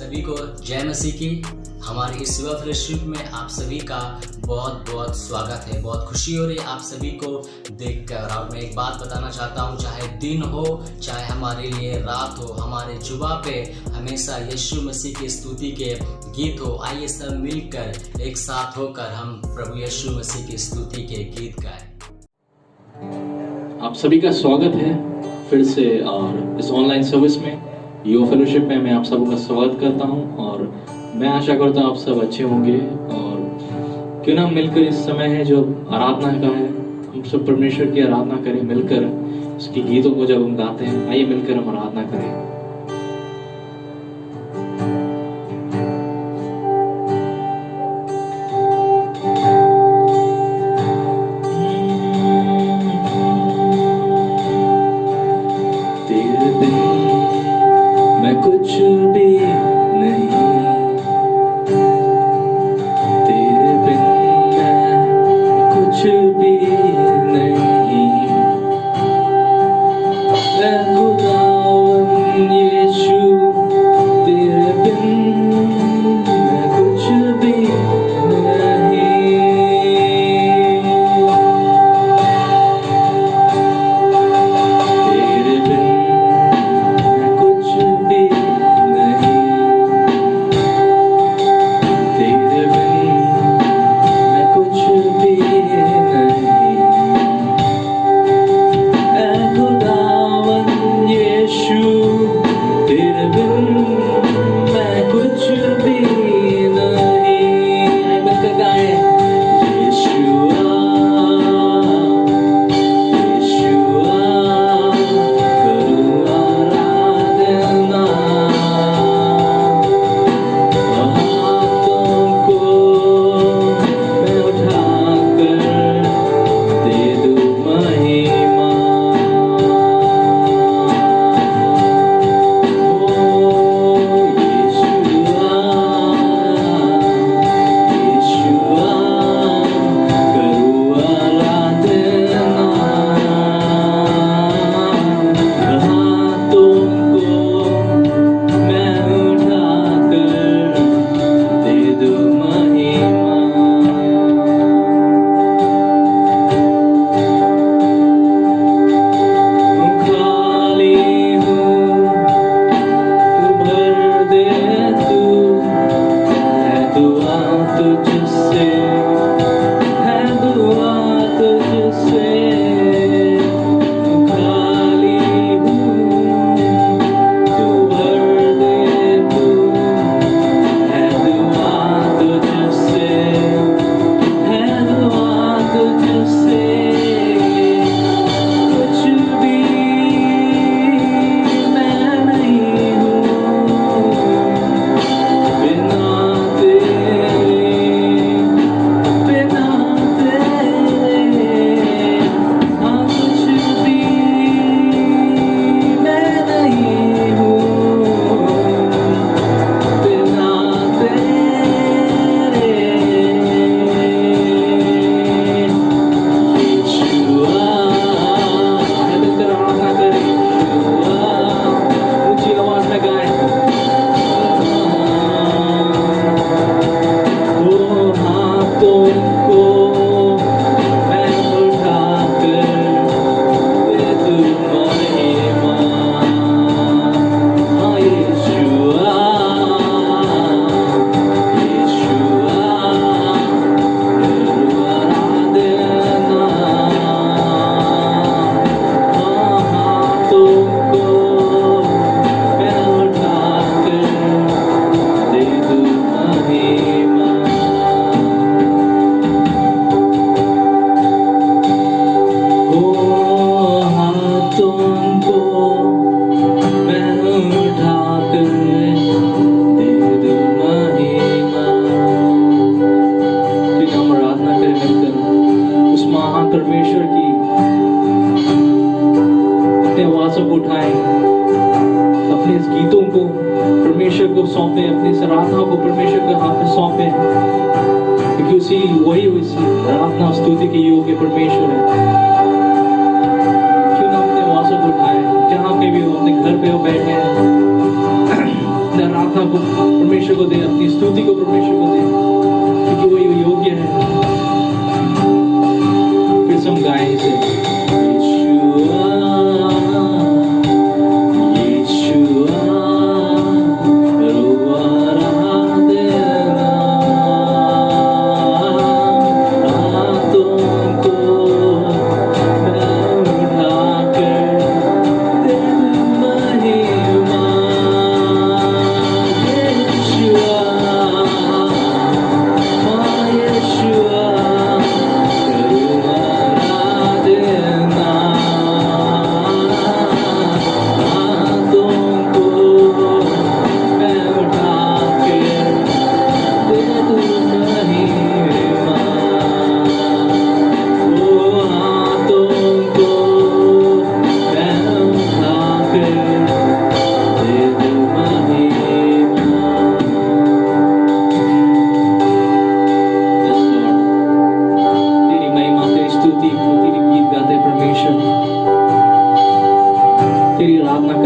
सभी को जय मसीह की। हमारे इस युवा फेलोशिप में आप सभी का बहुत बहुत स्वागत है। बहुत खुशी हो रही है आप सभी को देखकर। और मैं एक बात बताना चाहता हूँ, चाहे दिन हो चाहे हमारे लिए रात हो, हमारे जुबा पे हमेशा यीशु मसीह की स्तुति के गीत हो। आइए सब मिलकर एक साथ होकर हम प्रभु यीशु मसीह की स्तुति के गीत गाएं। आप सभी का स्वागत है फिर से और इस ऑनलाइन सर्विस में युवा फेलोशिप में मैं आप सबों का स्वागत करता हूं। और मैं आशा करता हूं आप सब अच्छे होंगे। और क्यों ना मिलकर इस समय है जो आराधना का है, हम सब परमेश्वर की आराधना करें मिलकर। उसके गीतों को जब हम गाते हैं, आइए मिलकर हम आराधना करें।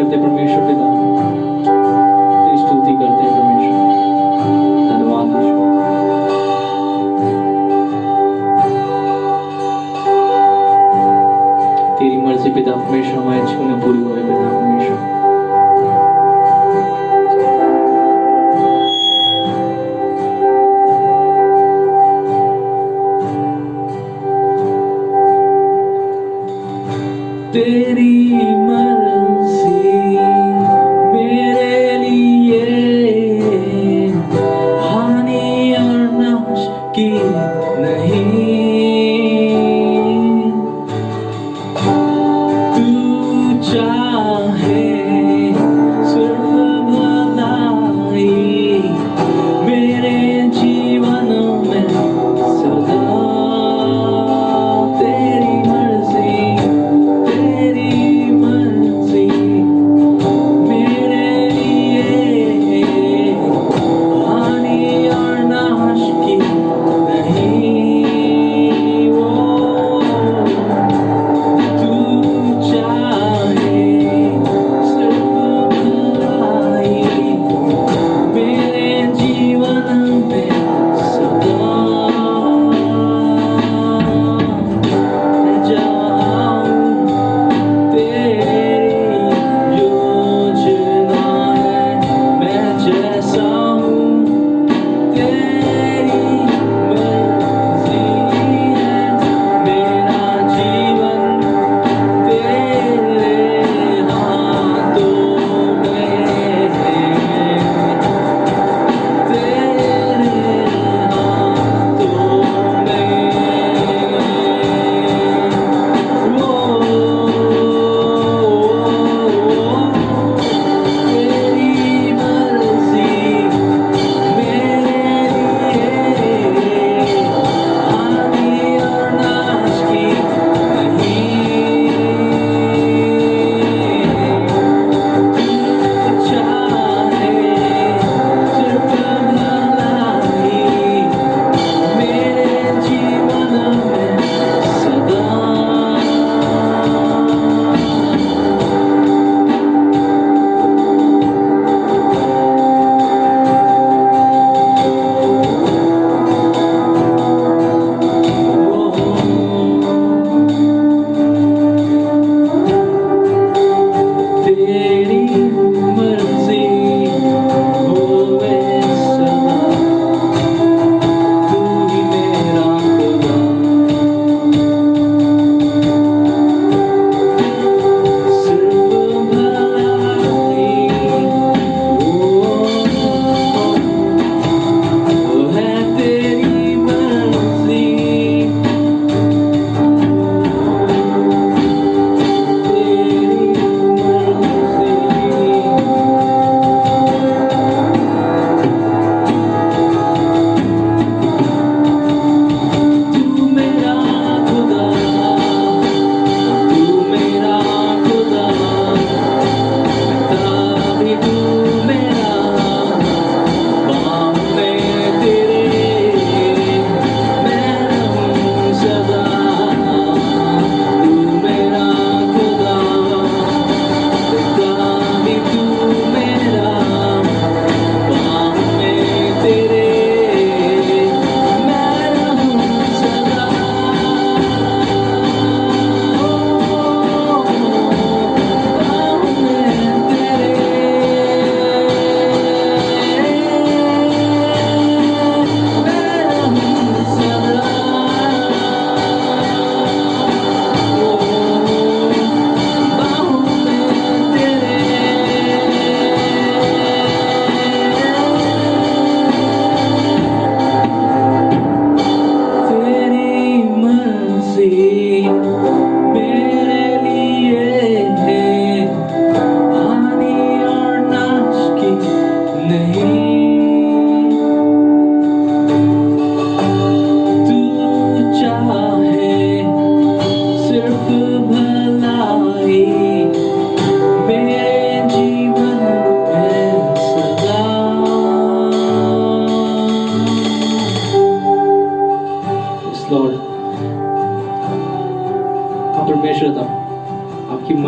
करते परमेश्वर पिता, तेरी स्तुति करते हैं परमेश्वर। धन्यवाद यीशु। तेरी मर्जी पिता परमेश्वर हमारे जीवन में पूरी होए पिता परमेश्वर। तेरी मर्जी मेरे लिए हानि और नाश की नहीं, तू चाहे सिर्फ भलाई मेरे जीवन में सदा। तेरी मर्जी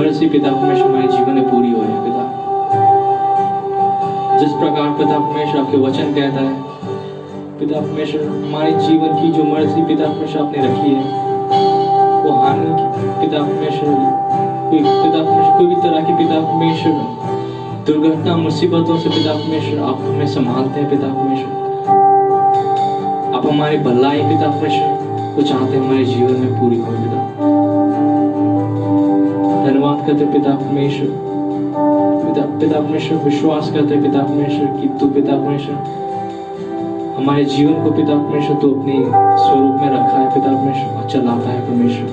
मर्जी पिता परमेश्वर हमारे जीवन में पूरी हो पिता। जिस प्रकार पिता परमेश्वर आपके वचन कहता है पिता परमेश्वर, हमारे जीवन की जो मर्जी पिता परमेश्वर आपने रखी है वो हानि की पिता परमेश्वर, कोई भी तरह की पिता परमेश्वर दुर्घटना मुसीबतों से पिता परमेश्वर आप हमें संभालते हैं पिता परमेश्वर। आप हमारी भलाई पिता परमेश्वर को चाहते हैं हमारे जीवन में पूरी हो पिता। धन्यवाद करते पिता परमेश्वर, पिता परमेश्वर विश्वास करते पिता परमेश्वर कि तू पिता परमेश्वर हमारे जीवन को पिता परमेश्वर तू अपने स्वरूप में रखा है पिता परमेश्वर और चलाता है परमेश्वर।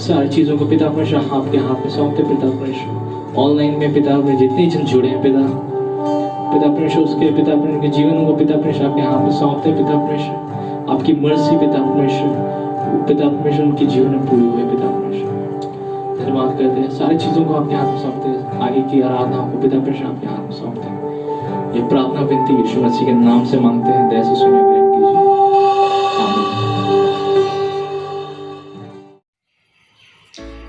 सारी चीजों को पिता परमेश्वर आपके हाथ में सौंपते पिता परमेश्वर। ऑनलाइन में पिता परमेश्वर जितने जन जुड़े हैं पिता परमेश्वर उसके पिता परमेश्वर के जीवन को पिता परमेश्वर आपके हाथ में सौंपते पिता परमेश्वर। आपकी मर्जी पिता परमेश्वर उनके जीवन में पूरी हुई पिता परमेश्वर। धन्यवाद करते हैं, सारी चीजों को आपके हाथ में सौंपते हैं, आगे की आराधना को पिता परमेश्वर आपके हाथ में सौंपते हैं। ये प्रार्थना विनती यीशु मसीह के नाम से मांगते हैं, दया से सुनिए, ग्रहण कीजिए।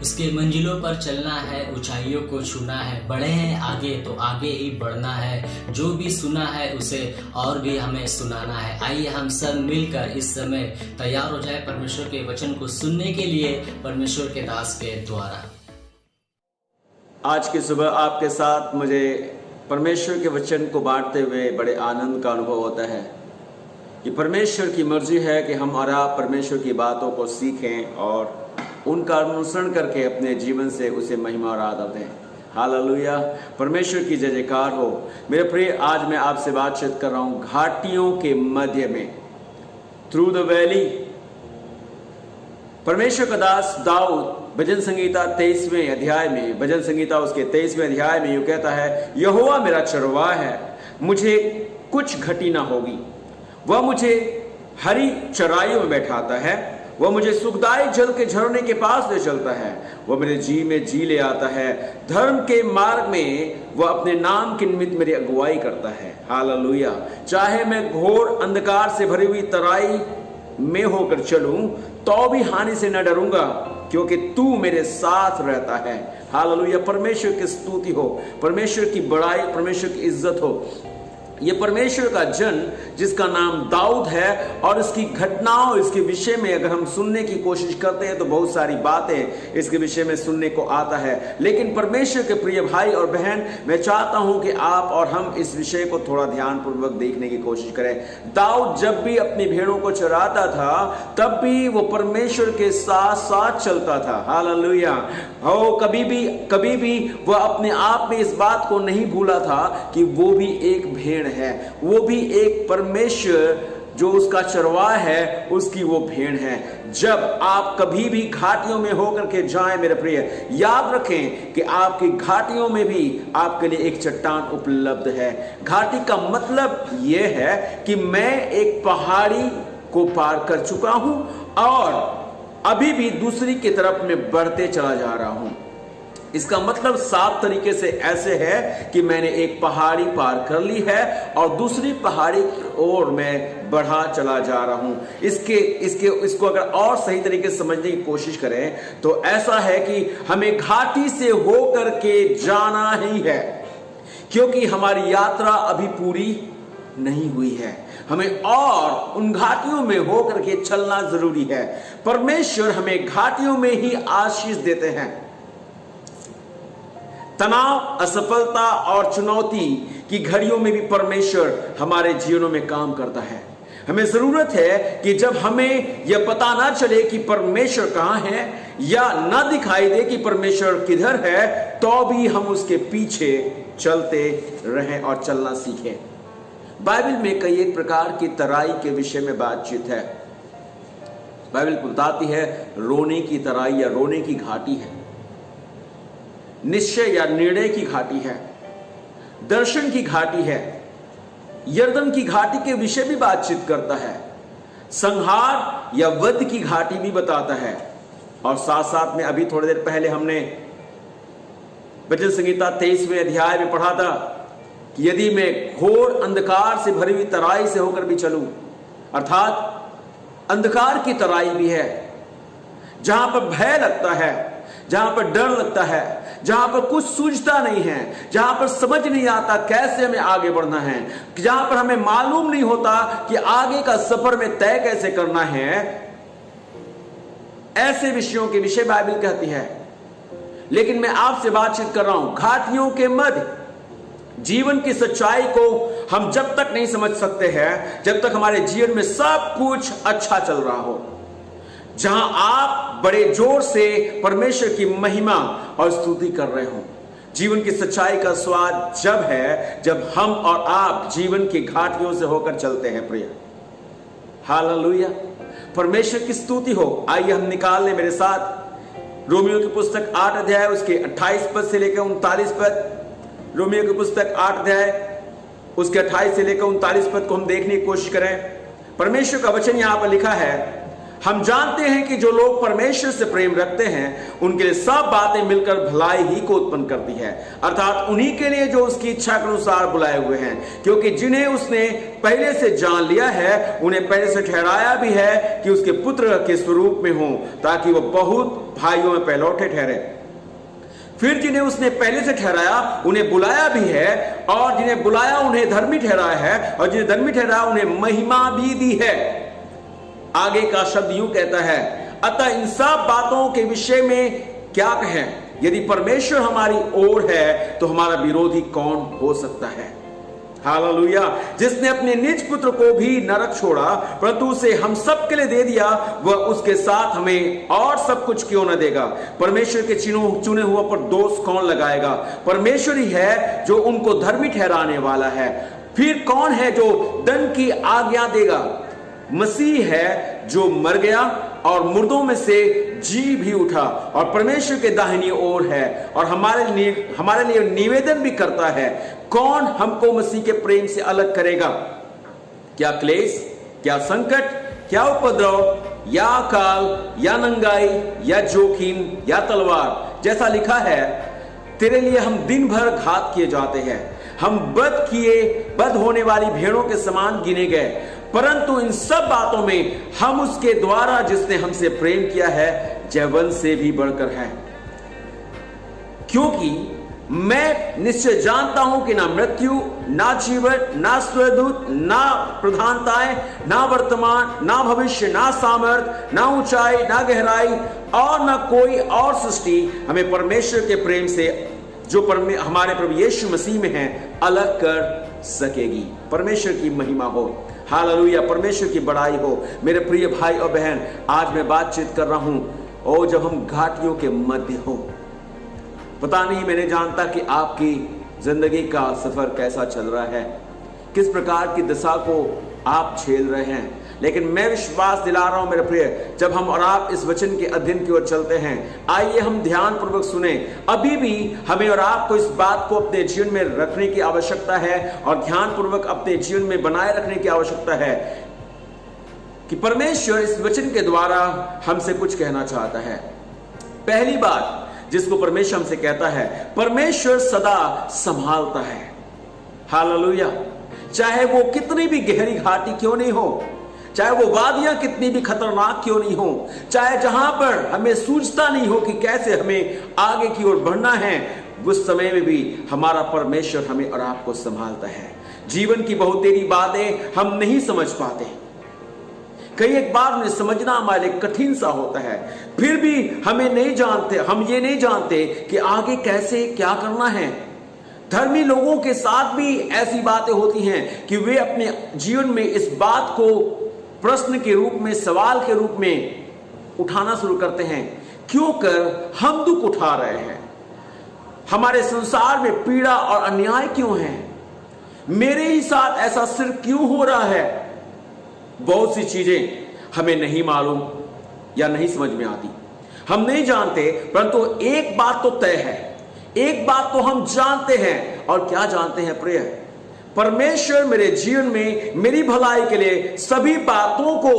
उसके मंजिलों पर चलना है, ऊंचाइयों को छूना है, बढ़े हैं आगे तो आगे ही बढ़ना है। जो भी सुना है उसे और भी हमें सुनाना है। आइए हम सब मिलकर इस समय तैयार हो जाए परमेश्वर के वचन को सुनने के लिए परमेश्वर के दास के द्वारा। आज की सुबह आपके साथ मुझे परमेश्वर के वचन को बांटते हुए बड़े आनंद का अनुभव होता है। ये परमेश्वर की मर्जी है कि हम और आप परमेश्वर की बातों को सीखें और उनका अनुसरण करके अपने जीवन से उसे महिमा और आदर दें। हालेलुया, परमेश्वर की जय जयकार हो। मेरे प्रिय, आज मैं आपसे बातचीत कर रहा हूँ घाटियों के मध्य में, थ्रू द वैली। परमेश्वर का दास दाऊद भजन संगीता 23वें अध्याय में, भजन संगीता उसके 23वें अध्याय में यूं कहता है, यहोवा मेरा चरवाहा है, मुझे कुछ घटी ना होगी। वह मुझे हरी चराइयों में बैठाता है, वह मुझे सुखदायी जल के झरने के पास ले चलता है, वह मेरे जी में जी ले आता है। धर्म के मार्ग में वह अपने नाम के निमित्त मेरी अगुवाई करता है। हालेलुया। चाहे मैं घोर अंधकार से भरी हुई तराई में होकर चलूं तो भी हानि से न डरूंगा, क्योंकि तू मेरे साथ रहता है। हालेलुया। परमेश्वर की स्तुति हो, परमेश्वर की बड़ाई, परमेश्वर की इज्जत हो। ये परमेश्वर का जन जिसका नाम दाऊद है और इसकी घटनाओं, इसके विषय में अगर हम सुनने की कोशिश करते हैं तो बहुत सारी बातें इसके विषय में सुनने को आता है। लेकिन परमेश्वर के प्रिय भाई और बहन, मैं चाहता हूं कि आप और हम इस विषय को थोड़ा ध्यानपूर्वक देखने की कोशिश करें। दाऊद जब भी अपनी भेड़ों को चराता था तब भी वो परमेश्वर के साथ साथ चलता था। हालेलुया। हो, कभी भी वह अपने आप में इस बात को नहीं भूला था कि वो भी एक भेड़ है, वो भी एक परमेश्वर जो उसका चरवाहा है उसकी वो भेड़ है। जब आप कभी भी घाटियों में होकर के जाएं मेरे प्रिय, याद रखें कि आपकी घाटियों में भी आपके लिए एक चट्टान उपलब्ध है। घाटी का मतलब यह है कि मैं एक पहाड़ी को पार कर चुका हूं और अभी भी दूसरी की तरफ में बढ़ते चला जा रहा हूं। इसका मतलब साफ तरीके से ऐसे है कि मैंने एक पहाड़ी पार कर ली है और दूसरी पहाड़ी की ओर मैं बढ़ा चला जा रहा हूं। इसको अगर और सही तरीके से समझने की कोशिश करें तो ऐसा है कि हमें घाटी से होकर के जाना ही है, क्योंकि हमारी यात्रा अभी पूरी नहीं हुई है। हमें और उन घाटियों में होकर के चलना जरूरी है। परमेश्वर हमें घाटियों में ही आशीष देते हैं। तनाव, असफलता और चुनौती की घड़ियों में भी परमेश्वर हमारे जीवनों में काम करता है। हमें जरूरत है कि जब हमें यह पता ना चले कि परमेश्वर कहां है या ना दिखाई दे कि परमेश्वर किधर है, तो भी हम उसके पीछे चलते रहें और चलना सीखें। बाइबल में कई एक प्रकार की तराई के विषय में बातचीत है। बाइबल बताती है रोने की तराई या रोने की घाटी है, निश्चय या निर्णय की घाटी है, दर्शन की घाटी है, यरदन की घाटी के विषय भी बातचीत करता है, संहार या वध की घाटी भी बताता है। और साथ साथ में अभी थोड़ी देर पहले हमने भजन संगीता 23वें अध्याय में पढ़ा था कि यदि मैं घोर अंधकार से भरी हुई तराई से होकर भी चलूं, अर्थात अंधकार की तराई भी है जहां पर भय लगता है, जहां पर डर लगता है, जहां पर कुछ सूझता नहीं है, जहां पर समझ नहीं आता कैसे हमें आगे बढ़ना है, जहां पर हमें मालूम नहीं होता कि आगे का सफर में तय कैसे करना है, ऐसे विषयों के विषय बाइबल कहती है। लेकिन मैं आपसे बातचीत कर रहा हूं, घाटियों के मध्य जीवन की सच्चाई को हम जब तक नहीं समझ सकते हैं, जब तक हमारे जीवन में सब कुछ अच्छा चल रहा हो, जहां आप बड़े जोर से परमेश्वर की महिमा और स्तुति कर रहे हो। जीवन की सच्चाई का स्वाद जब है जब हम और आप जीवन की घाटियों से होकर चलते हैं प्रिय। हालेलुया, परमेश्वर की स्तुति हो। आइए हम निकाल लें मेरे साथ रोमियो की पुस्तक 8 अध्याय उसके 28 पद से लेकर 39 पद। रोमियो की पुस्तक 8 अध्याय उसके 28 से लेकर 39 पद को हम देखने की कोशिश करें। परमेश्वर का वचन यहां पर लिखा है, हम जानते हैं कि जो लोग परमेश्वर से प्रेम रखते हैं उनके लिए सब बातें मिलकर भलाई ही को उत्पन्न करती है, अर्थात उन्हीं के लिए जो उसकी इच्छा के अनुसार बुलाए हुए हैं। क्योंकि जिन्हें उसने पहले से जान लिया है उन्हें पहले से ठहराया भी है कि उसके पुत्र के स्वरूप में हो, ताकि वह बहुत भाइयों में पहलौठे ठहरे। फिर जिन्हें उसने पहले से ठहराया उन्हें बुलाया भी है, और जिन्हें बुलाया उन्हें धर्मी ठहराया है, और जिन्हें धर्मी ठहराया उन्हें महिमा भी दी है। आगे का शब्द यूं कहता है, अतः इन सब बातों के विषय में क्या कहें? यदि परमेश्वर हमारी ओर है तो हमारा विरोधी कौन हो सकता है? हालेलुया, जिसने अपने निज पुत्र को भी नरक छोड़ा परंतु उसे हम सब के लिए दे दिया, वह उसके साथ हमें और सब कुछ क्यों न देगा? परमेश्वर के चुने हुआ पर दोष कौन लगाएगा? परमेश्वर ही है जो उनको धर्मी ठहराने वाला है। फिर कौन है जो दंड की आज्ञा देगा? मसीह है जो मर गया और मुर्दों में से जी भी उठा और परमेश्वर के दाहिनी ओर है और हमारे लिए निवेदन भी करता है। कौन हमको मसीह के प्रेम से अलग करेगा? क्या क्लेश, क्या संकट, क्या उपद्रव, या अकाल, या नंगाई, या जोखिम, या तलवार? जैसा लिखा है, तेरे लिए हम दिन भर घात किए जाते हैं, हम बद होने वाली भेड़ों के समान गिने गए। परंतु इन सब बातों में हम उसके द्वारा जिसने हमसे प्रेम किया है जयवन से भी बढ़कर है। क्योंकि मैं निश्चय जानता हूं कि ना मृत्यु, ना जीवन, ना स्वर्गदूत, ना प्रधानताएं, ना वर्तमान, ना भविष्य, ना सामर्थ, ना ऊंचाई, ना गहराई और ना कोई और सृष्टि हमें परमेश्वर के प्रेम से जो हमारे प्रभु यीशु मसीह में है अलग कर सकेगी। परमेश्वर की महिमा हो। हालेलुया, परमेश्वर की बड़ाई हो। मेरे प्रिय भाई और बहन, आज मैं बातचीत कर रहा हूं और जब हम घाटियों के मध्य हो, पता नहीं मैंने जानता कि आपकी जिंदगी का सफर कैसा चल रहा है, किस प्रकार की दशा को आप झेल रहे हैं, लेकिन मैं विश्वास दिला रहा हूं मेरे प्रिय, जब हम और आप इस वचन के अध्ययन की ओर चलते हैं, आइए हम ध्यान पूर्वक सुने। अभी भी हमें और आपको इस बात को अपने जीवन में रखने की आवश्यकता है और ध्यान पूर्वक अपने जीवन में बनाए रखने की आवश्यकता है कि परमेश्वर इस वचन के द्वारा हमसे कुछ कहना चाहता है। पहली बात जिसको परमेश्वर हमसे कहता है, परमेश्वर सदा संभालता है। हालेलुया, चाहे वो कितनी भी गहरी घाटी क्यों नहीं हो, चाहे वो वादियां कितनी भी खतरनाक क्यों नहीं हो, चाहे जहां पर हमें सूझता नहीं हो कि कैसे हमें आगे की ओर बढ़ना है, उस समय में भी हमारा परमेश्वर हमें और आपको संभालता है। जीवन की बहुत तेरी बातें हम नहीं समझ पाते, कई एक बार उन्हें समझना हमारे लिए कठिन सा होता है, फिर भी हम ये नहीं जानते कि आगे कैसे क्या करना है। धर्मी लोगों के साथ भी ऐसी बातें होती हैं कि वे अपने जीवन में इस बात को प्रश्न के रूप में, सवाल के रूप में उठाना शुरू करते हैं, क्यों कर हम दुख उठा रहे हैं, हमारे संसार में पीड़ा और अन्याय क्यों है, मेरे ही साथ ऐसा सिर्फ क्यों हो रहा है। बहुत सी चीजें हमें नहीं मालूम या नहीं समझ में आती, हम नहीं जानते, परंतु एक बात तो तय है, एक बात तो हम जानते हैं। और क्या जानते हैं प्रिय? परमेश्वर मेरे जीवन में मेरी भलाई के लिए सभी बातों को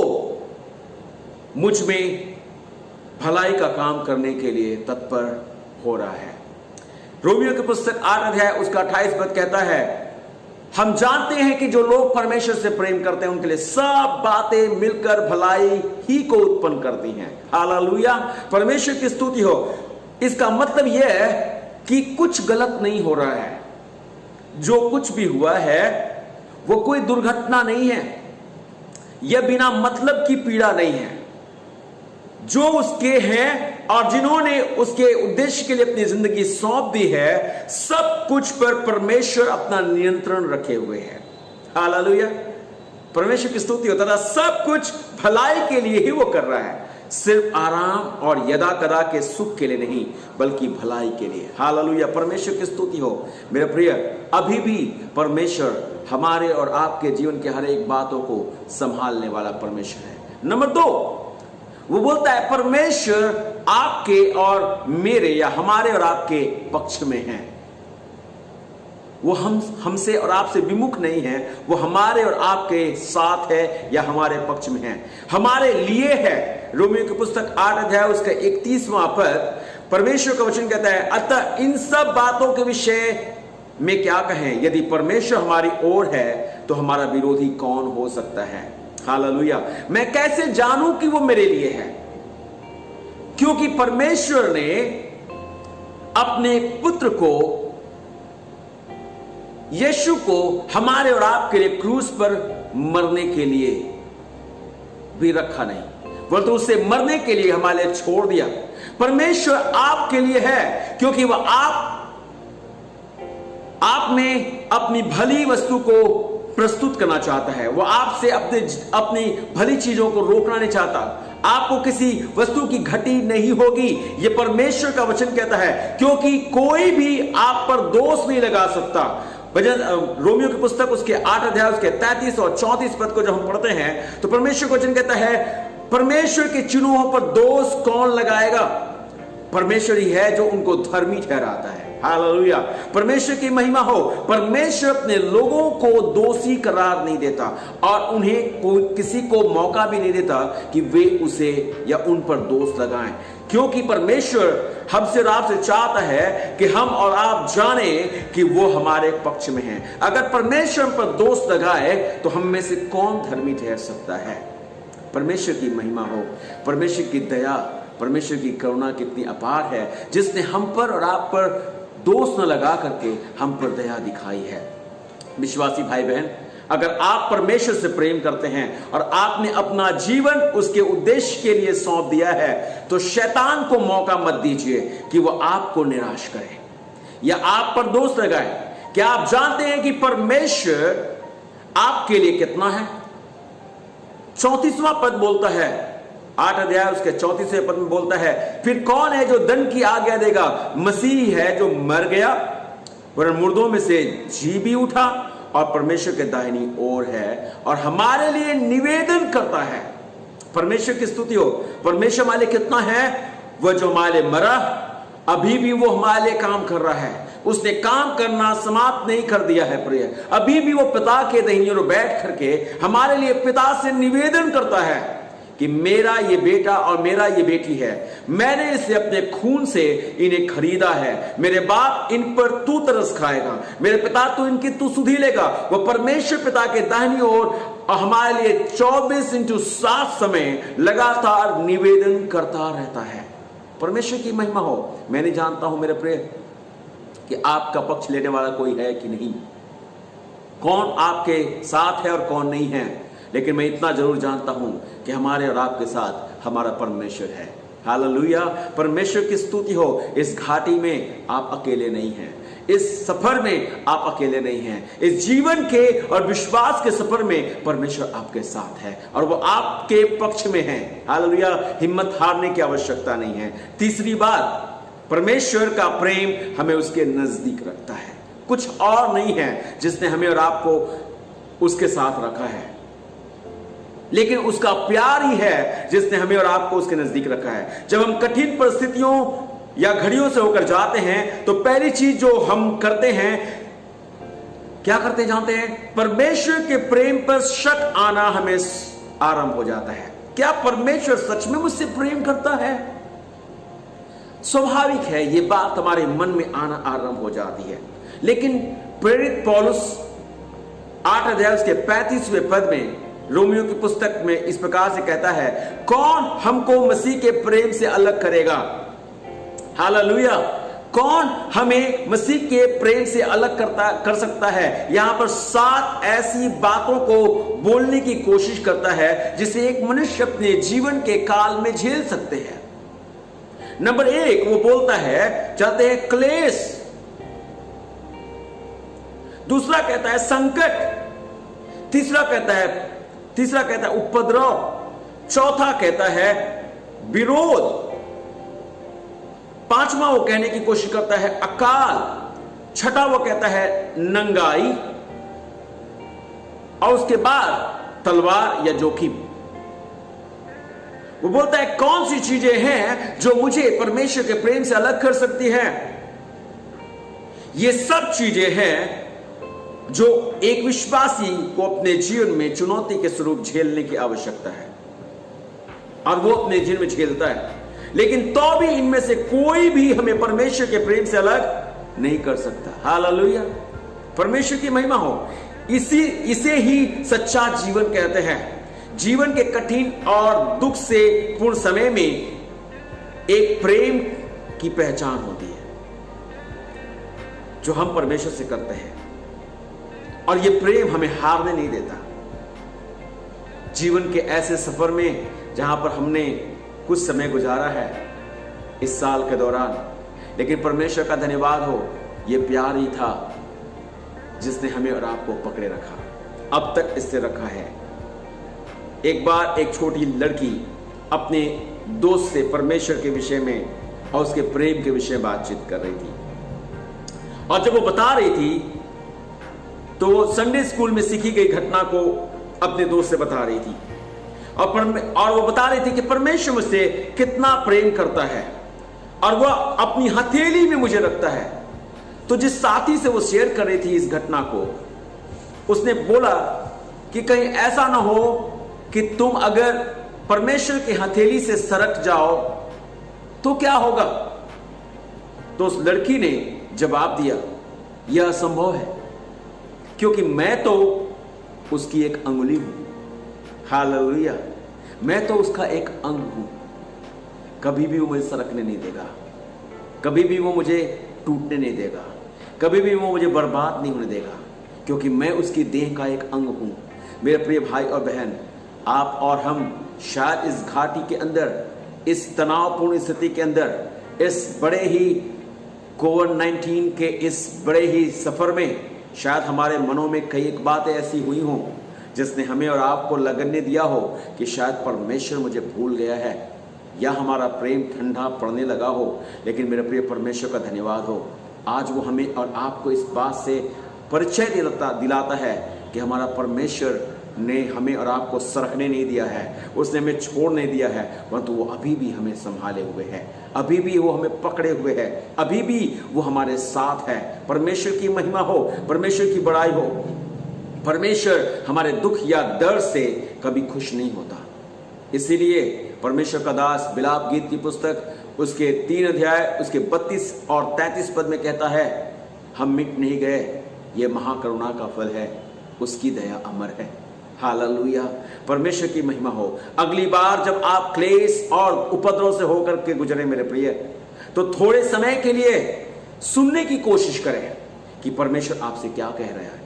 मुझ में भलाई का काम करने के लिए तत्पर हो रहा है। रोमियो की पुस्तक 8 अध्याय उसका 28 पद कहता है, हम जानते हैं कि जो लोग परमेश्वर से प्रेम करते हैं उनके लिए सब बातें मिलकर भलाई ही को उत्पन्न करती हैं। हालेलुया, परमेश्वर की स्तुति हो। इसका मतलब यह है कि कुछ गलत नहीं हो रहा है। जो कुछ भी हुआ है वो कोई दुर्घटना नहीं है, यह बिना मतलब की पीड़ा नहीं है। जो उसके हैं और जिन्होंने उसके उद्देश्य के लिए अपनी जिंदगी सौंप दी है, सब कुछ पर परमेश्वर अपना नियंत्रण रखे हुए है। हालेलुया, परमेश्वर की स्तुति होता था। सब कुछ भलाई के लिए ही वो कर रहा है, सिर्फ आराम और यदा कदा के सुख के लिए नहीं, बल्कि भलाई के लिए। हालेलुया, परमेश्वर की स्तुति हो। मेरे प्रिय, अभी भी परमेश्वर हमारे और आपके जीवन के हर एक बातों को संभालने वाला परमेश्वर है। नंबर 2, वो बोलता है परमेश्वर आपके और मेरे या हमारे और आपके पक्ष में है। वो हमसे और आपसे विमुख नहीं है, वो हमारे और आपके साथ है या हमारे पक्ष में है, हमारे लिए है। रोमियो की पुस्तक 8 अध्याय उसका 31वां पद, परमेश्वर का वचन कहता है, अतः इन सब बातों के विषय में क्या कहें, यदि परमेश्वर हमारी ओर है तो हमारा विरोधी कौन हो सकता है। हालेलुया, मैं कैसे जानूं कि वो मेरे लिए है? क्योंकि परमेश्वर ने अपने पुत्र को, यीशु को हमारे और आपके लिए क्रूस पर मरने के लिए भी रखा नहीं, परंतु उसे मरने के लिए हमारे लिए छोड़ दिया। परमेश्वर आपके लिए है क्योंकि वह आप में अपनी भली वस्तु को प्रस्तुत करना चाहता है। वो आपसे अपनी भली चीजों को रोकना नहीं चाहता। आपको किसी वस्तु की घटी नहीं होगी, ये परमेश्वर का वचन कहता है, क्योंकि कोई भी आप पर दोष नहीं लगा सकता। रोमियो की पुस्तक उसके 8 अध्याय उसके 33 और 34 पद को जब हम पढ़ते हैं तो परमेश्वर का वचन कहता है, परमेश्वर के चुनुओं पर दोष कौन लगाएगा? परमेश्वर ही है जो उनको धर्मी ठहराता है। हालेलुया, परमेश्वर की महिमा हो। परमेश्वर अपने लोगों को दोषी करार नहीं देता और उन्हें किसी को मौका भी नहीं देता कि वे उसे या उन पर दोष लगाएं, क्योंकि परमेश्वर हमसे और आपसे चाहता है कि हम और आप जाने कि वो हमारे पक्ष में है। अगर परमेश्वर हम पर दोष लगाए तो हम में से कौन धर्मी ठहर सकता है? परमेश्वर की महिमा हो। परमेश्वर की दया, परमेश्वर की करुणा कितनी अपार है, जिसने हम पर और आप पर दोष न लगा करके हम पर दया दिखाई है। विश्वासी भाई बहन, अगर आप परमेश्वर से प्रेम करते हैं और आपने अपना जीवन उसके उद्देश्य के लिए सौंप दिया है, तो शैतान को मौका मत दीजिए कि वह आपको निराश करे या आप पर दोष लगाए। क्या आप जानते हैं कि परमेश्वर आपके लिए कितना है? 34वां पद बोलता है, 8 अध्याय उसके 34वें पद में बोलता है, फिर कौन है जो दंड की आज्ञा देगा? मसीह है जो मर गया वरन मुर्दों में से जी भी उठा और परमेश्वर के दाहिनी ओर है और हमारे लिए निवेदन करता है। परमेश्वर की स्तुति हो। परमेश्वर हमारे लिए कितना है? वह जो हमारे लिए मरा, अभी भी वो हमारे लिए काम कर रहा है। उसने काम करना समाप्त नहीं कर दिया है प्रिय। अभी भी वो पिता के दाहिनी ओर बैठ करके हमारे लिए पिता से निवेदन करता है कि मेरा ये बेटा और मेरा ये बेटी है, मैंने इसे अपने खून से इन्हें खरीदा है। मेरे बाप इन पर तू तरस खाएगा, मेरे पिता तू इनकी तू सुधि लेगा। वह परमेश्वर पिता के दाहिनी ओर हमारे लिए 24/7 समय लगातार निवेदन करता रहता है। परमेश्वर की महिमा हो। मैं नहीं जानता हूं मेरे प्रिय कि आपका पक्ष लेने वाला कोई है कि नहीं, कौन आपके साथ है और कौन नहीं है, लेकिन मैं इतना जरूर जानता हूं कि हमारे और आपके साथ हमारा परमेश्वर है। हालेलुया, परमेश्वर की स्तुति हो। इस घाटी में आप अकेले नहीं हैं, इस सफर में आप अकेले नहीं हैं। इस जीवन के और विश्वास के सफर में परमेश्वर आपके साथ है और वो आपके पक्ष में है। हालेलुया, हिम्मत हारने की आवश्यकता नहीं है। तीसरी बात, परमेश्वर का प्रेम हमें उसके नजदीक रखता है। कुछ और नहीं है जिसने हमें और आपको उसके साथ रखा है, लेकिन उसका प्यार ही है जिसने हमें और आपको उसके नजदीक रखा है। जब हम कठिन परिस्थितियों या घड़ियों से होकर जाते हैं तो पहली चीज जो हम करते हैं, क्या करते जानते हैं? परमेश्वर के प्रेम पर शक आना हमें आरंभ हो जाता है। क्या परमेश्वर सच में मुझसे प्रेम करता है? स्वाभाविक है, ये बात हमारे मन में आना आरंभ हो जाती है। लेकिन प्रेरित पौलुस 8 अध्याय उसके 35वें पद में रोमियो की पुस्तक में इस प्रकार से कहता है, कौन हमको मसीह के प्रेम से अलग करेगा? हालेलुया। कौन हमें मसीह के प्रेम से अलग कर सकता है? यहां पर 7 ऐसी बातों को बोलने की कोशिश करता है जिसे एक मनुष्य अपने जीवन के काल में झेल सकते हैं। नंबर 1 वो बोलता है, चाहते हैं क्लेश। दूसरा कहता है संकट। तीसरा कहता है उपद्रव। चौथा कहता है विरोध। पांचवा वो कहने की कोशिश करता है अकाल। छठा वो कहता है नंगाई। और उसके बाद तलवार या जोखिम। वो बोलता है कौन सी चीजें हैं जो मुझे परमेश्वर के प्रेम से अलग कर सकती हैं? ये सब चीजें हैं जो एक विश्वासी को अपने जीवन में चुनौती के स्वरूप झेलने की आवश्यकता है, और वो अपने जीवन में झेलता है। लेकिन तो भी इनमें से कोई भी हमें परमेश्वर के प्रेम से अलग नहीं कर सकता। हालेलुया, परमेश्वर की महिमा हो। इसे ही सच्चा जीवन कहते हैं। जीवन के कठिन और दुख से पूर्ण समय में एक प्रेम की पहचान होती है जो हम परमेश्वर से करते हैं, और यह प्रेम हमें हारने नहीं देता। जीवन के ऐसे सफर में जहां पर हमने कुछ समय गुजारा है इस साल के दौरान, लेकिन परमेश्वर का धन्यवाद हो, यह प्यार ही था जिसने हमें और आपको पकड़े रखा, अब तक इससे रखा है। एक बार एक छोटी लड़की अपने दोस्त से परमेश्वर के विषय में और उसके प्रेम के विषय में बातचीत कर रही थी, और जब वो बता रही थी तो वो संडे स्कूल में सीखी गई घटना को अपने दोस्त से बता रही थी, और वो बता रही थी कि परमेश्वर मुझसे कितना प्रेम करता है और वह अपनी हथेली में मुझे रखता है। तो जिस साथी से वो शेयर कर रही थी इस घटना को, उसने बोला कि कहीं ऐसा ना हो कि तुम अगर परमेश्वर की हथेली से सरक जाओ तो क्या होगा? तो उस लड़की ने जवाब दिया, यह असंभव है, क्योंकि मैं तो उसकी एक अंगुली हूं। हालेलुया, मैं तो उसका एक अंग हूं। कभी भी वो मुझे सरकने नहीं देगा, कभी भी वो मुझे टूटने नहीं देगा, कभी भी वो मुझे बर्बाद नहीं होने देगा, क्योंकि मैं उसकी देह का एक अंग हूं। मेरे प्रिय भाई और बहन, आप और हम शायद इस घाटी के अंदर, इस तनावपूर्ण स्थिति के अंदर, इस बड़े ही कोविड-19 के इस बड़े ही सफर में शायद हमारे मनों में कई एक बातें ऐसी हुई हों जिसने हमें और आपको लगने दिया हो कि शायद परमेश्वर मुझे भूल गया है, या हमारा प्रेम ठंडा पड़ने लगा हो। लेकिन मेरे प्रिय परमेश्वर का धन्यवाद हो, आज वो हमें और आपको इस बात से परिचय दिलाता है कि हमारा परमेश्वर ने हमें और आपको सरकने नहीं दिया है, उसने हमें छोड़ नहीं दिया है, परंतु वो अभी भी हमें संभाले हुए है, अभी भी वो हमें पकड़े हुए है, अभी भी वो हमारे साथ है। परमेश्वर की महिमा हो, परमेश्वर की बड़ाई हो। परमेश्वर हमारे दुख या दर्द से कभी खुश नहीं होता। इसीलिए परमेश्वर का दास बिलाप गीत की पुस्तक उसके 3 अध्याय उसके 32 और 33 पद में कहता है, हम मिट नहीं गए, ये महाकरुणा का फल है, उसकी दया अमर है। हालेलुया, परमेश्वर की महिमा हो। अगली बार जब आप क्लेश और उपद्रव से होकर के गुजरे मेरे प्रिय, तो थोड़े समय के लिए सुनने की कोशिश करें कि परमेश्वर आपसे क्या कह रहा है,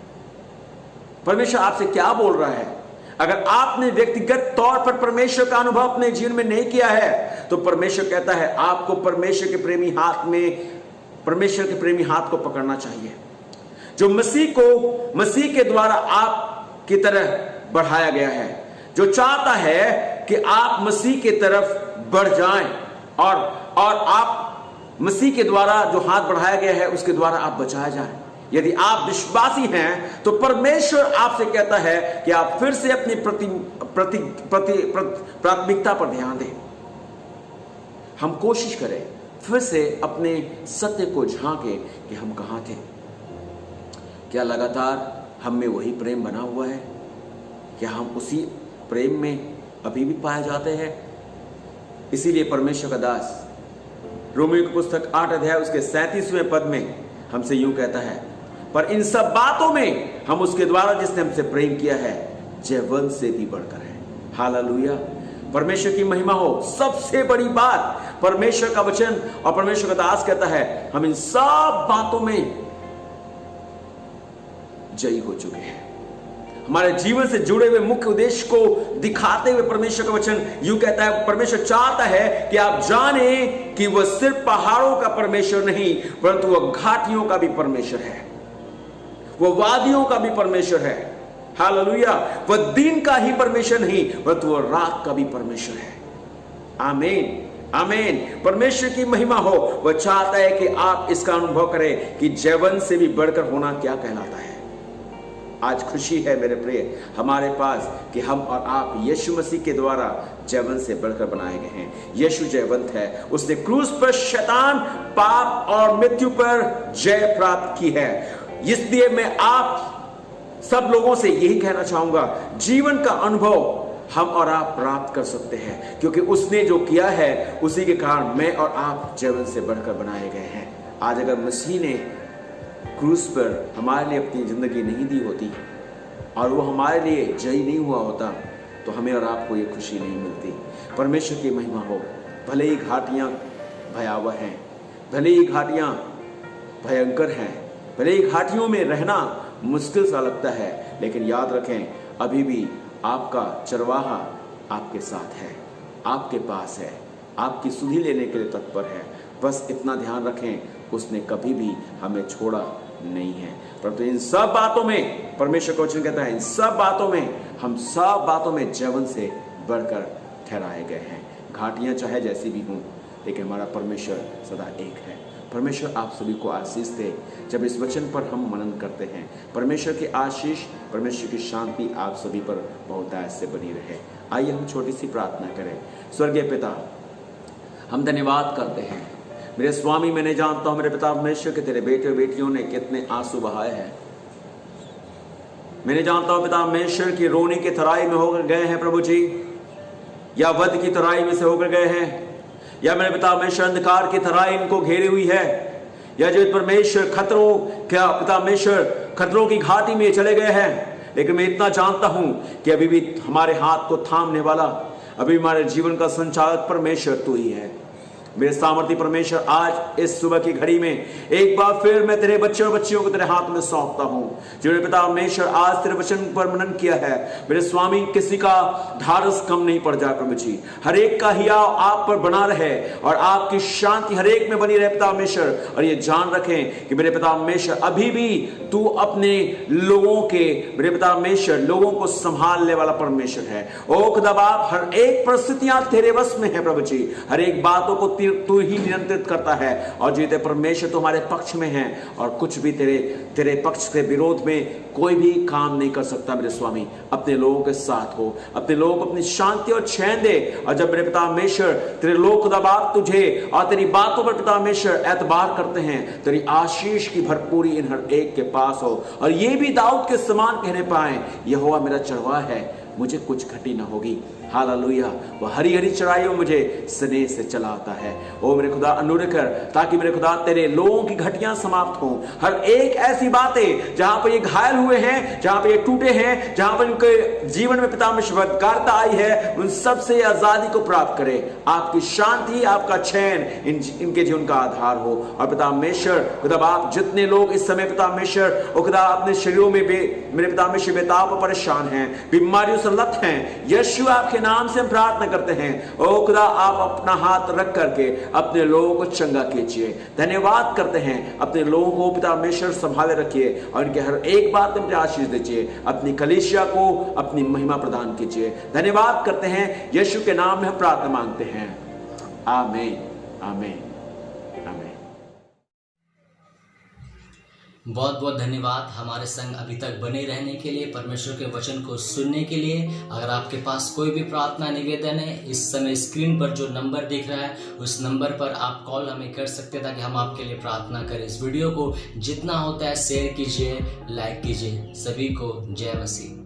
परमेश्वर आपसे क्या बोल रहा है। अगर आपने व्यक्तिगत तौर पर परमेश्वर का अनुभव अपने जीवन में नहीं किया है, तो परमेश्वर कहता है आपको परमेश्वर के प्रेमी हाथ को पकड़ना चाहिए, जो मसीह के द्वारा आप की तरह बढ़ाया गया है, जो चाहता है कि आप मसीह की तरफ बढ़ जाएं, और आप मसीह के द्वारा जो हाथ बढ़ाया गया है उसके द्वारा आप बचाए जाएं। यदि आप विश्वासी हैं तो परमेश्वर आपसे कहता है कि आप फिर से अपनी प्राथमिकता पर ध्यान दें। हम कोशिश करें फिर से अपने सत्य को झांके कि हम कहां थे। क्या लगातार हम में वही प्रेम बना हुआ है? क्या हम उसी प्रेम में अभी भी पाए जाते हैं? इसीलिए परमेश्वर का दास रोमियो की पुस्तक 8 अध्याय उसके 37वें पद में हमसे यूं कहता है, पर इन सब बातों में हम उसके द्वारा जिसने हमसे प्रेम किया है जयवंत से भी बढ़कर है। हालेलुया, परमेश्वर की महिमा हो। सबसे बड़ी बात परमेश्वर का वचन और परमेश्वर का दास कहता है हम इन सब बातों में जयी हो चुके हैं। हमारे जीवन से जुड़े हुए मुख्य उद्देश्य को दिखाते हुए परमेश्वर का वचन यूं कहता है, परमेश्वर चाहता है कि आप जाने कि वह सिर्फ पहाड़ों का परमेश्वर नहीं परंतु वह घाटियों का भी परमेश्वर है, वह वादियों का भी परमेश्वर है। हालेलुया। वह दिन का ही परमेश्वर नहीं परंतु वह रात का भी परमेश्वर है। आमीन आमीन। परमेश्वर की महिमा हो। वह चाहता है कि आप इसका अनुभव करें कि जयवंत से भी बढ़कर होना क्या कहलाता है। आज खुशी है मेरे प्रिय हमारे पास कि हम और आप यीशु मसीह के द्वारा जयवंत से बढ़कर बनाए गए हैं। यीशु जयवंत है। उसने क्रूस पर शैतान, पाप और मृत्यु पर जय प्राप्त की है। इसलिए मैं आप सब लोगों से यही कहना चाहूंगा, जीवन का अनुभव हम और आप प्राप्त कर सकते हैं क्योंकि उसने जो किया है उसी के कारण मैं और आप जयवंत से बढ़कर बनाए गए हैं। आज अगर मसीह ने क्रूस पर हमारे लिए अपनी जिंदगी नहीं दी होती और वो हमारे लिए जयी नहीं हुआ होता तो हमें और आपको ये खुशी नहीं मिलती। परमेश्वर की महिमा हो। भले ही घाटियां भयावह हैं, भले ही घाटियां भयंकर हैं, भले ही घाटियों में रहना मुश्किल सा लगता है, लेकिन याद रखें अभी भी आपका चरवाहा आपके साथ है, आपके पास है, आपकी सुधि लेने के लिए तत्पर है। बस इतना ध्यान रखें, उसने कभी भी हमें छोड़ा नहीं है। परंतु इन सब बातों में परमेश्वर का वचन कहता है इन सब बातों में हम सब बातों में जयवंत से बढ़कर ठहराए गए हैं। घाटियां चाहे जैसी भी हों लेकिन हमारा परमेश्वर सदा एक है। परमेश्वर आप सभी को आशीष दे जब इस वचन पर हम मनन करते हैं। परमेश्वर की आशीष, परमेश्वर की शांति आप सभी पर बहुतायत से बनी रहे। आइए हम छोटी सी प्रार्थना करें। स्वर्गीय पिता, हम धन्यवाद करते हैं मेरे स्वामी। मैं नहीं जानता हूं मेरे पिता परमेश्वर के तेरे बेटे और बेटियों ने कितने आंसू बहाए हैं। मैं नहीं जानता हूं पिता परमेश्वर की रोने की तराई में होकर गए हैं प्रभु जी, या वध की तराई में से होकर गए हैं, या मेरे पिता परमेश्वर अंधकार की तराई इनको घेरी हुई है, या जो परमेश्वर खतरों क्या पिता परमेश्वर खतरों की घाटी में चले गए हैं। लेकिन मैं इतना जानता हूं कि अभी भी हमारे हाथ को थामने वाला, अभी हमारे जीवन का संचालक परमेश्वर तू ही है। मेरे सामर्थ्य परमेश्वर, आज इस सुबह की घड़ी में एक बार फिर मैं तेरे बच्चे और बच्चियों को तेरे हाथ में सौंपता हूं। जिन्होंने पिता परमेश्वर आज तेरे वचन पर मनन किया है, मेरे स्वामी किसी का ढारस कम नहीं पड़ जाए प्रभु जी। हर एक का हियाव आप पर बना रहे और आपकी शांति हर एक में बनी रहे पिता परमेश्वर। और ये जान रखें कि मेरे पिता परमेश्वर अभी भी तू अपने लोगों के मेरे पिता परमेश्वर लोगों को संभालने वाला परमेश्वर है। ओ खुदा बाप, हर एक परिस्थितियां तेरे वश में है प्रभु जी। हर एक बातों को तू ही नियंत्रित करता है और जीते परमेश्वर तुम्हारे पक्ष में है और कुछ भी तेरे पक्ष के विरोध में कोई भी काम नहीं कर सकता। मेरे स्वामी, अपने लोगों के साथ हो, अपने लोगों को अपनी शांति और चैन दे। और जब मेरे पिता परमेश्वर तेरे लोग खुदा बाप तुझे और तेरी बातों पर पिता परमेश्वर एतबार करते हैं, तेरी आशीष की भरपूरी इन हर एक के पास हो और ये भी दाऊद के समान कहने पाए, यहोवा मेरा चरवाहा है, मुझे कुछ घटी न होगी। हालेलुया। वह हरी हरी चढ़ाइयों मुझे स्नेह से चलाता है। ओ मेरे खुदा, अनुग्रह कर ताकि मेरे खुदा तेरे लोगों की घटियां समाप्त हों। हर एक ऐसी बातें जहां पर ये घायल हुए हैं, जहां पर ये टूटे हैं, जहां पर इनके जीवन में पिता परमेश्वर बदकारता आई है, उन सब से आजादी को प्राप्त करे। आपकी शांति, आपका चैन इनके जीवन का आधार हो। और पिता परमेश्वर खुदा आप जितने लोग इस समय पिता परमेश्वर ओ खुदा अपने शरीरों में मेरे पिता परमेश्वर बेताब और परेशान हैं, बीमारियों से लत हैं, यीशु आपके नाम से हम प्रार्थना करते हैं। ओ खुदा, आप अपना हाथ रख करके अपने लोगों को चंगा कीजिए। धन्यवाद करते हैं, अपने लोगों को पिता परमेश्वर संभाले रखिए और इनके हर एक बात में आशीष दीजिए। अपनी कलीसिया को अपनी महिमा प्रदान कीजिए। धन्यवाद करते हैं, यीशु के नाम में हम प्रार्थना मांगते हैं। आमीन आमीन आमीन। बहुत बहुत धन्यवाद हमारे संग अभी तक बने रहने के लिए, परमेश्वर के वचन को सुनने के लिए। अगर आपके पास कोई भी प्रार्थना निवेदन है, इस समय स्क्रीन पर जो नंबर दिख रहा है उस नंबर पर आप कॉल हमें कर सकते हैं ताकि हम आपके लिए प्रार्थना करें। इस वीडियो को जितना होता है शेयर कीजिए, लाइक कीजिए। सभी को जय मसीह।